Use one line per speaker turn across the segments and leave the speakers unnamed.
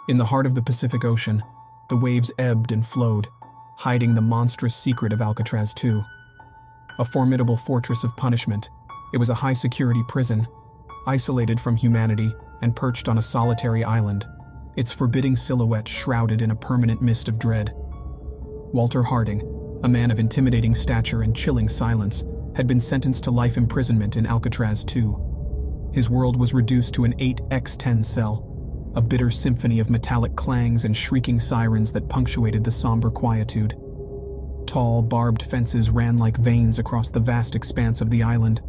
In the heart of the Pacific Ocean, the waves ebbed and flowed, hiding the monstrous secret of Alcatraz II. A formidable fortress of punishment, it was a high-security prison, isolated from humanity and perched on a solitary island, its forbidding silhouette shrouded in a permanent mist of dread. Walter Harding, a man of intimidating stature and chilling silence, had been sentenced to life imprisonment in Alcatraz II. His world was reduced to an 8x10 cell, a bitter symphony of metallic clangs and shrieking sirens that punctuated the somber quietude. Tall, barbed fences ran like veins across the vast expanse of the island,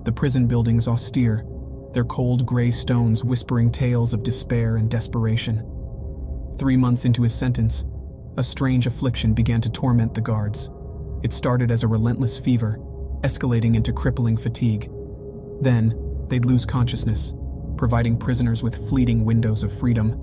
the prison buildings austere, their cold gray stones whispering tales of despair and desperation. 3 months into his sentence, a strange affliction began to torment the guards. It started as a relentless fever, escalating into crippling fatigue. Then, they'd lose consciousness, providing prisoners with fleeting windows of freedom.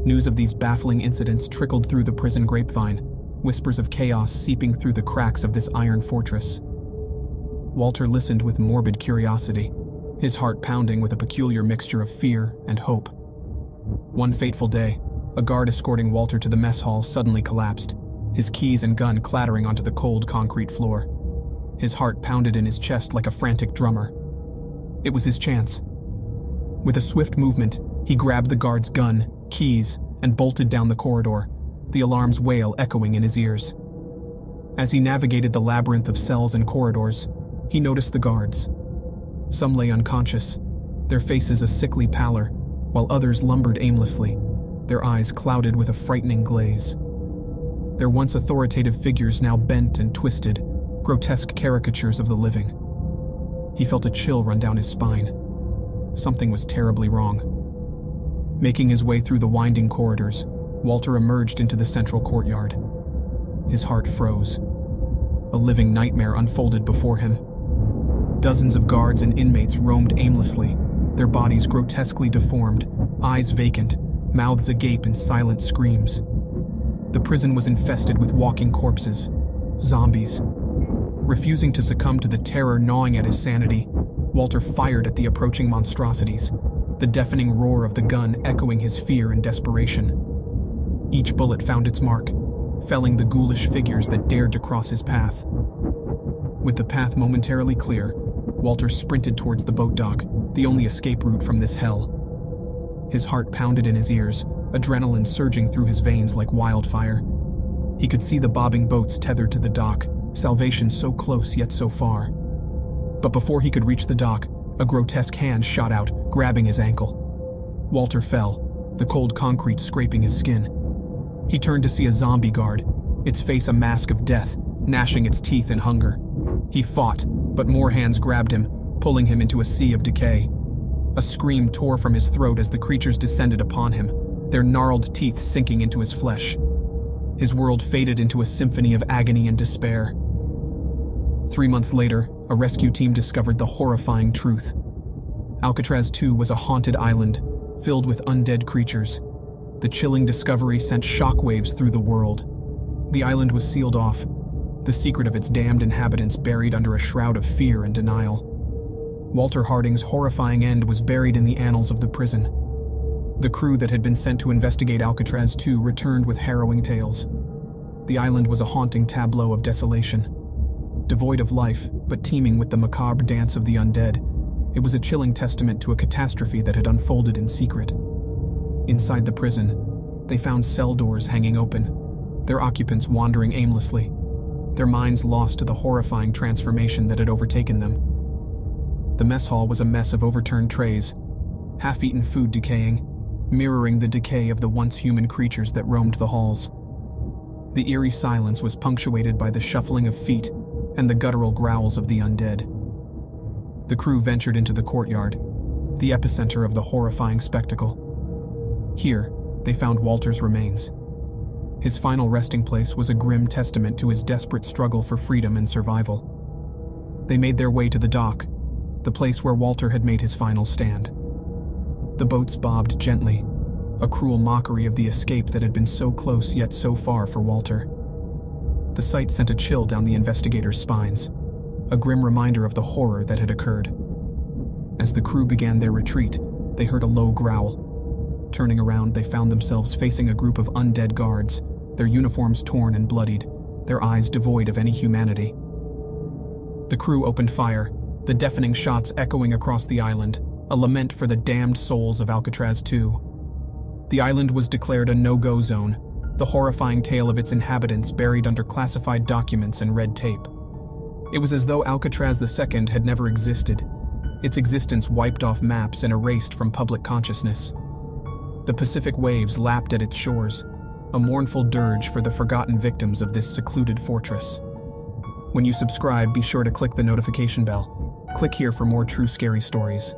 News of these baffling incidents trickled through the prison grapevine, whispers of chaos seeping through the cracks of this iron fortress. Walter listened with morbid curiosity, his heart pounding with a peculiar mixture of fear and hope. One fateful day, a guard escorting Walter to the mess hall suddenly collapsed, his keys and gun clattering onto the cold concrete floor. His heart pounded in his chest like a frantic drummer. It was his chance. With a swift movement, he grabbed the guard's gun, keys, and bolted down the corridor, the alarm's wail echoing in his ears. As he navigated the labyrinth of cells and corridors, he noticed the guards. Some lay unconscious, their faces a sickly pallor, while others lumbered aimlessly, their eyes clouded with a frightening glaze. Their once authoritative figures now bent and twisted, grotesque caricatures of the living. He felt a chill run down his spine. Something was terribly wrong. Making his way through the winding corridors, Walter emerged into the central courtyard. His heart froze. A living nightmare unfolded before him. Dozens of guards and inmates roamed aimlessly, their bodies grotesquely deformed, eyes vacant, mouths agape in silent screams. The prison was infested with walking corpses, zombies. Refusing to succumb to the terror gnawing at his sanity, Walter fired at the approaching monstrosities, the deafening roar of the gun echoing his fear and desperation. Each bullet found its mark, felling the ghoulish figures that dared to cross his path. With the path momentarily clear, Walter sprinted towards the boat dock, the only escape route from this hell. His heart pounded in his ears, adrenaline surging through his veins like wildfire. He could see the bobbing boats tethered to the dock, salvation so close yet so far. But before he could reach the dock, a grotesque hand shot out, grabbing his ankle. Walter fell, the cold concrete scraping his skin. He turned to see a zombie guard, its face a mask of death, gnashing its teeth in hunger. He fought, but more hands grabbed him, pulling him into a sea of decay. A scream tore from his throat as the creatures descended upon him, their gnarled teeth sinking into his flesh. His world faded into a symphony of agony and despair. 3 months later, a rescue team discovered the horrifying truth. Alcatraz II was a haunted island, filled with undead creatures. The chilling discovery sent shockwaves through the world. The island was sealed off, the secret of its damned inhabitants buried under a shroud of fear and denial. Walter Harding's horrifying end was buried in the annals of the prison. The crew that had been sent to investigate Alcatraz II returned with harrowing tales. The island was a haunting tableau of desolation. Devoid of life, but teeming with the macabre dance of the undead, it was a chilling testament to a catastrophe that had unfolded in secret. Inside the prison, they found cell doors hanging open, their occupants wandering aimlessly, their minds lost to the horrifying transformation that had overtaken them. The mess hall was a mess of overturned trays, half-eaten food decaying, mirroring the decay of the once human creatures that roamed the halls. The eerie silence was punctuated by the shuffling of feet and the guttural growls of the undead. The crew ventured into the courtyard, the epicenter of the horrifying spectacle. Here, they found Walter's remains. His final resting place was a grim testament to his desperate struggle for freedom and survival. They made their way to the dock, the place where Walter had made his final stand. The boats bobbed gently, a cruel mockery of the escape that had been so close yet so far for Walter. The sight sent a chill down the investigators' spines, a grim reminder of the horror that had occurred. As the crew began their retreat, they heard a low growl. Turning around, they found themselves facing a group of undead guards, their uniforms torn and bloodied, their eyes devoid of any humanity. The crew opened fire, the deafening shots echoing across the island, a lament for the damned souls of Alcatraz II. The island was declared a no-go zone, the horrifying tale of its inhabitants buried under classified documents and red tape. It was as though Alcatraz II had never existed, its existence wiped off maps and erased from public consciousness. The Pacific waves lapped at its shores, a mournful dirge for the forgotten victims of this secluded fortress. When you subscribe, be sure to click the notification bell. Click here for more true scary stories.